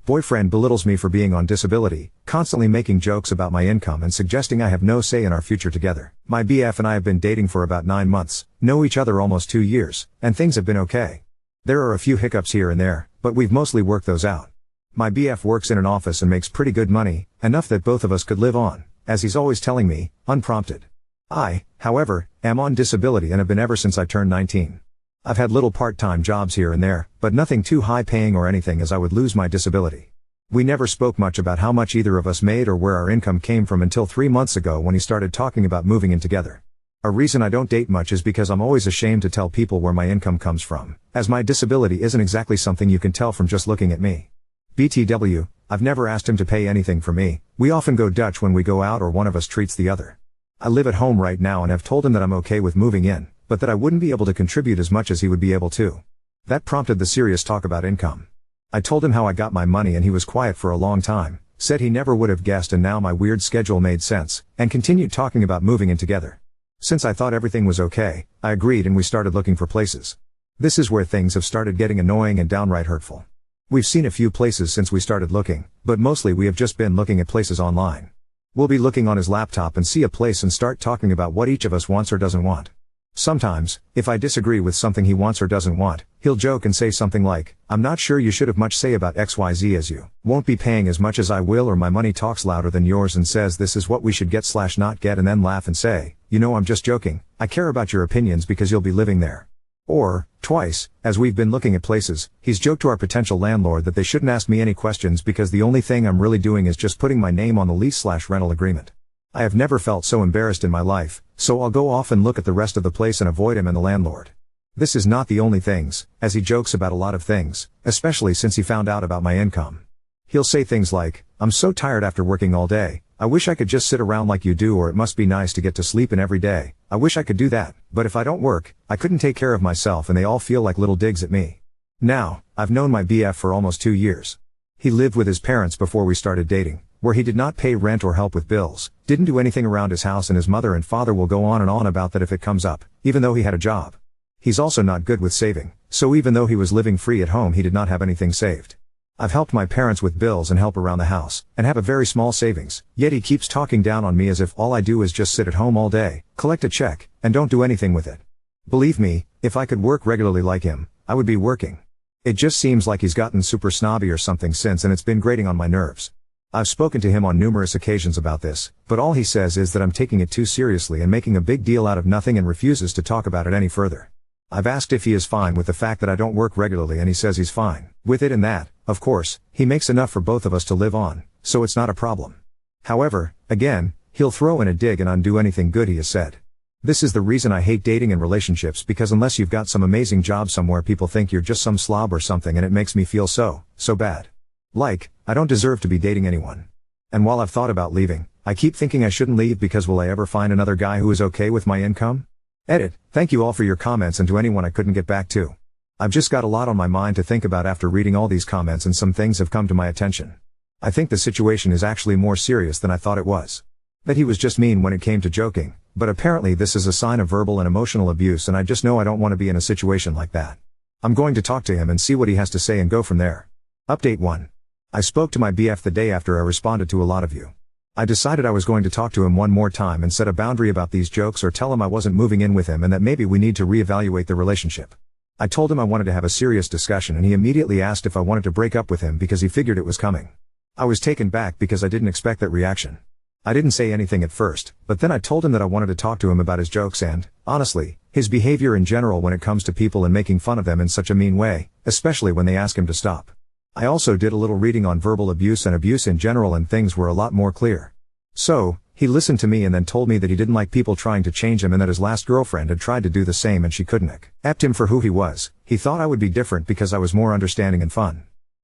Boyfriend belittles me for being on disability, constantly making jokes about my income and suggesting I have no say in our future together. My BF and I have been dating for about 9 months, know each other almost 2 years, and things have been okay. There are a few hiccups here and there, but we've mostly worked those out. My BF works in an office and makes pretty good money, enough that both of us could live on, as he's always telling me, unprompted. I, however, am on disability and have been ever since I turned 19. I've had little part-time jobs here and there, but nothing too high-paying or anything as I would lose my disability. We never spoke much about how much either of us made or where our income came from until 3 months ago when he started talking about moving in together. A reason I don't date much is because I'm always ashamed to tell people where my income comes from, as my disability isn't exactly something you can tell from just looking at me. BTW, I've never asked him to pay anything for me. We often go Dutch when we go out or one of us treats the other. I live at home right now and have told him that I'm okay with moving in, but that I wouldn't be able to contribute as much as he would be able to. That prompted the serious talk about income. I told him how I got my money and he was quiet for a long time, said he never would have guessed and now my weird schedule made sense, and continued talking about moving in together. Since I thought everything was okay, I agreed and we started looking for places. This is where things have started getting annoying and downright hurtful. We've seen a few places since we started looking, but mostly we have just been looking at places online. We'll be looking on his laptop and see a place and start talking about what each of us wants or doesn't want. Sometimes, if I disagree with something he wants or doesn't want, he'll joke and say something like, "I'm not sure you should have much say about XYZ as you won't be paying as much as I will," or "my money talks louder than yours and says this is what we should get / not get," and then laugh and say, "You know, I'm just joking, I care about your opinions because you'll be living there." Or, twice, as we've been looking at places, he's joked to our potential landlord that they shouldn't ask me any questions because the only thing I'm really doing is just putting my name on the lease / rental agreement. I have never felt so embarrassed in my life, so I'll go off and look at the rest of the place and avoid him and the landlord. This is not the only things, as he jokes about a lot of things, especially since he found out about my income. He'll say things like, "I'm so tired after working all day, I wish I could just sit around like you do," or "It must be nice to get to sleep in every day, I wish I could do that, but if I don't work, I couldn't take care of myself," and they all feel like little digs at me. Now, I've known my BF for almost 2 years. He lived with his parents before we started dating, where he did not pay rent or help with bills, didn't do anything around his house, and his mother and father will go on and on about that if it comes up, even though he had a job. He's also not good with saving, so even though he was living free at home he did not have anything saved. I've helped my parents with bills and help around the house, and have a very small savings, yet he keeps talking down on me as if all I do is just sit at home all day, collect a check, and don't do anything with it. Believe me, if I could work regularly like him, I would be working. It just seems like he's gotten super snobby or something since, and it's been grating on my nerves. I've spoken to him on numerous occasions about this, but all he says is that I'm taking it too seriously and making a big deal out of nothing and refuses to talk about it any further. I've asked if he is fine with the fact that I don't work regularly and he says he's fine with it and that, of course, he makes enough for both of us to live on, so it's not a problem. However, again, he'll throw in a dig and undo anything good he has said. This is the reason I hate dating and relationships, because unless you've got some amazing job somewhere people think you're just some slob or something, and it makes me feel so bad. Like, I don't deserve to be dating anyone. And while I've thought about leaving, I keep thinking I shouldn't leave because will I ever find another guy who is okay with my income? Edit. Thank you all for your comments, and to anyone I couldn't get back to. I've just got a lot on my mind to think about after reading all these comments, and some things have come to my attention. I think the situation is actually more serious than I thought it was. That he was just mean when it came to joking, but apparently this is a sign of verbal and emotional abuse, and I just know I don't want to be in a situation like that. I'm going to talk to him and see what he has to say and go from there. Update 1. I spoke to my BF the day after I responded to a lot of you. I decided I was going to talk to him one more time and set a boundary about these jokes, or tell him I wasn't moving in with him and that maybe we need to reevaluate the relationship. I told him I wanted to have a serious discussion, and he immediately asked if I wanted to break up with him because he figured it was coming. I was taken back because I didn't expect that reaction. I didn't say anything at first, but then I told him that I wanted to talk to him about his jokes and, honestly, his behavior in general when it comes to people and making fun of them in such a mean way, especially when they ask him to stop. I also did a little reading on verbal abuse and abuse in general, and things were a lot more clear. So, he listened to me and then told me that he didn't like people trying to change him, and that his last girlfriend had tried to do the same and she couldn't accept him for who he was. He thought I would be different because I was more understanding and fun.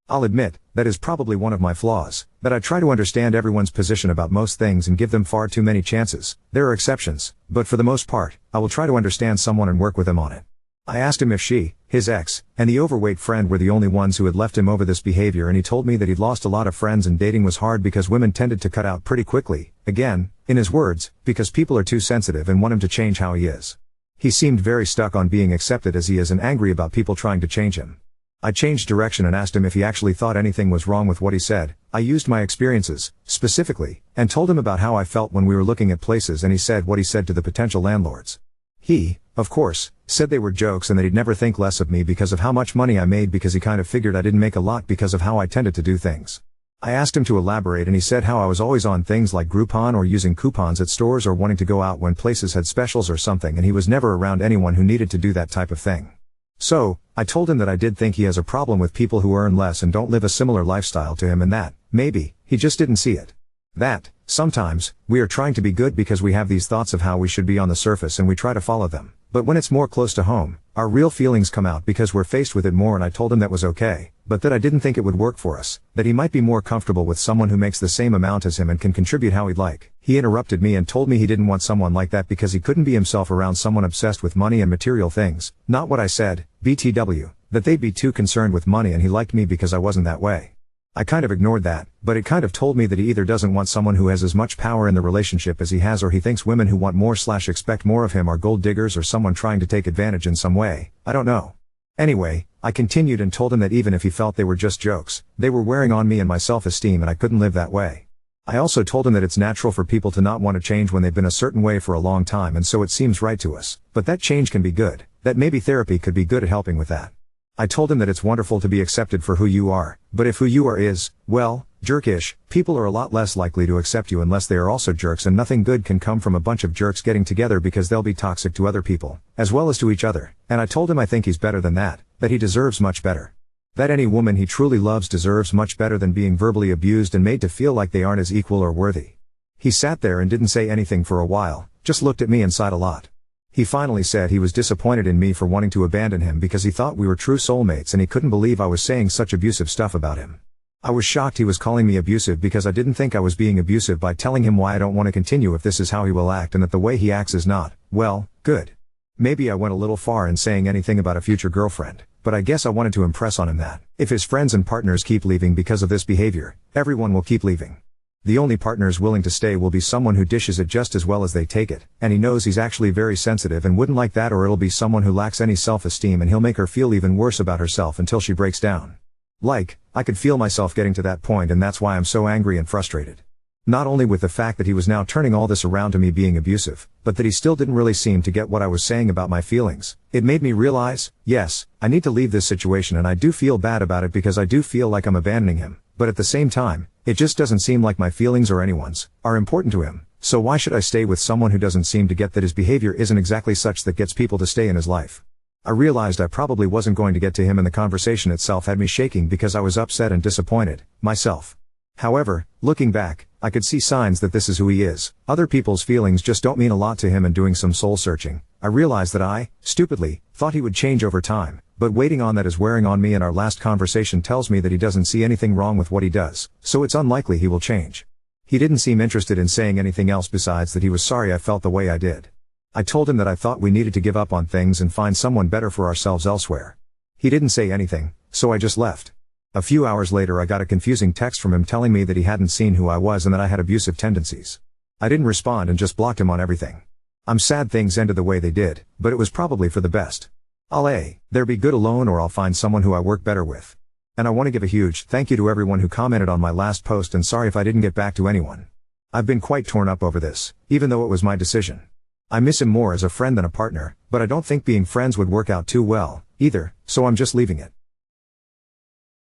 I'll admit, that is probably one of my flaws, that I try to understand everyone's position about most things and give them far too many chances. There are exceptions, but for the most part, I will try to understand someone and work with them on it. I asked him if she, his ex, and the overweight friend were the only ones who had left him over this behavior, and he told me that he'd lost a lot of friends and dating was hard because women tended to cut out pretty quickly, again, in his words, because people are too sensitive and want him to change how he is. He seemed very stuck on being accepted as he is and angry about people trying to change him. I changed direction and asked him if he actually thought anything was wrong with what he said. I used my experiences, specifically, and told him about how I felt when we were looking at places, and he said what he said to the potential landlords. He, of course, said they were jokes and that he'd never think less of me because of how much money I made, because he kind of figured I didn't make a lot because of how I tended to do things. I asked him to elaborate, and he said how I was always on things like Groupon or using coupons at stores or wanting to go out when places had specials or something, and he was never around anyone who needed to do that type of thing. So, I told him that I did think he has a problem with people who earn less and don't live a similar lifestyle to him, and that, maybe, he just didn't see it. That, sometimes, we are trying to be good because we have these thoughts of how we should be on the surface and we try to follow them. But when it's more close to home, our real feelings come out because we're faced with it more, and I told him that was okay, but that I didn't think it would work for us, that he might be more comfortable with someone who makes the same amount as him and can contribute how he'd like. He interrupted me and told me he didn't want someone like that because he couldn't be himself around someone obsessed with money and material things. Not what I said, BTW, that they'd be too concerned with money, and he liked me because I wasn't that way. I kind of ignored that, but it kind of told me that he either doesn't want someone who has as much power in the relationship as he has, or he thinks women who want more / expect more of him are gold diggers or someone trying to take advantage in some way. I don't know. Anyway, I continued and told him that even if he felt they were just jokes, they were wearing on me and my self-esteem, and I couldn't live that way. I also told him that it's natural for people to not want to change when they've been a certain way for a long time, and so it seems right to us, but that change can be good, that maybe therapy could be good at helping with that. I told him that it's wonderful to be accepted for who you are, but if who you are is, well, jerkish, people are a lot less likely to accept you unless they are also jerks, and nothing good can come from a bunch of jerks getting together because they'll be toxic to other people, as well as to each other. And I told him I think he's better than that he deserves much better. That any woman he truly loves deserves much better than being verbally abused and made to feel like they aren't as equal or worthy. He sat there and didn't say anything for a while, just looked at me and sighed a lot. He finally said he was disappointed in me for wanting to abandon him because he thought we were true soulmates, and he couldn't believe I was saying such abusive stuff about him. I was shocked he was calling me abusive because I didn't think I was being abusive by telling him why I don't want to continue if this is how he will act, and that the way he acts is not, well, good. Maybe I went a little far in saying anything about a future girlfriend, but I guess I wanted to impress on him that, if his friends and partners keep leaving because of this behavior, everyone will keep leaving. The only partners willing to stay will be someone who dishes it just as well as they take it, and he knows he's actually very sensitive and wouldn't like that, or it'll be someone who lacks any self-esteem and he'll make her feel even worse about herself until she breaks down. I could feel myself getting to that point, and that's why I'm so angry and frustrated. Not only with the fact that he was now turning all this around to me being abusive, but that he still didn't really seem to get what I was saying about my feelings. It made me realize, yes, I need to leave this situation, and I do feel bad about it because I do feel like I'm abandoning him, but at the same time, it just doesn't seem like my feelings or anyone's are important to him, so why should I stay with someone who doesn't seem to get that his behavior isn't exactly such that gets people to stay in his life? I realized I probably wasn't going to get to him, and the conversation itself had me shaking because I was upset and disappointed, myself. However, looking back, I could see signs that this is who he is. Other people's feelings just don't mean a lot to him, and doing some soul searching, I realized that I, stupidly, thought he would change over time, but waiting on that is wearing on me, and our last conversation tells me that he doesn't see anything wrong with what he does, so it's unlikely he will change. He didn't seem interested in saying anything else besides that he was sorry I felt the way I did. I told him that I thought we needed to give up on things and find someone better for ourselves elsewhere. He didn't say anything, so I just left. A few hours later I got a confusing text from him telling me that he hadn't seen who I was and that I had abusive tendencies. I didn't respond and just blocked him on everything. I'm sad things ended the way they did, but it was probably for the best. I'll either be good alone or I'll find someone who I work better with. And I want to give a huge thank you to everyone who commented on my last post, and sorry if I didn't get back to anyone. I've been quite torn up over this, even though it was my decision. I miss him more as a friend than a partner, but I don't think being friends would work out too well, either, so I'm just leaving it.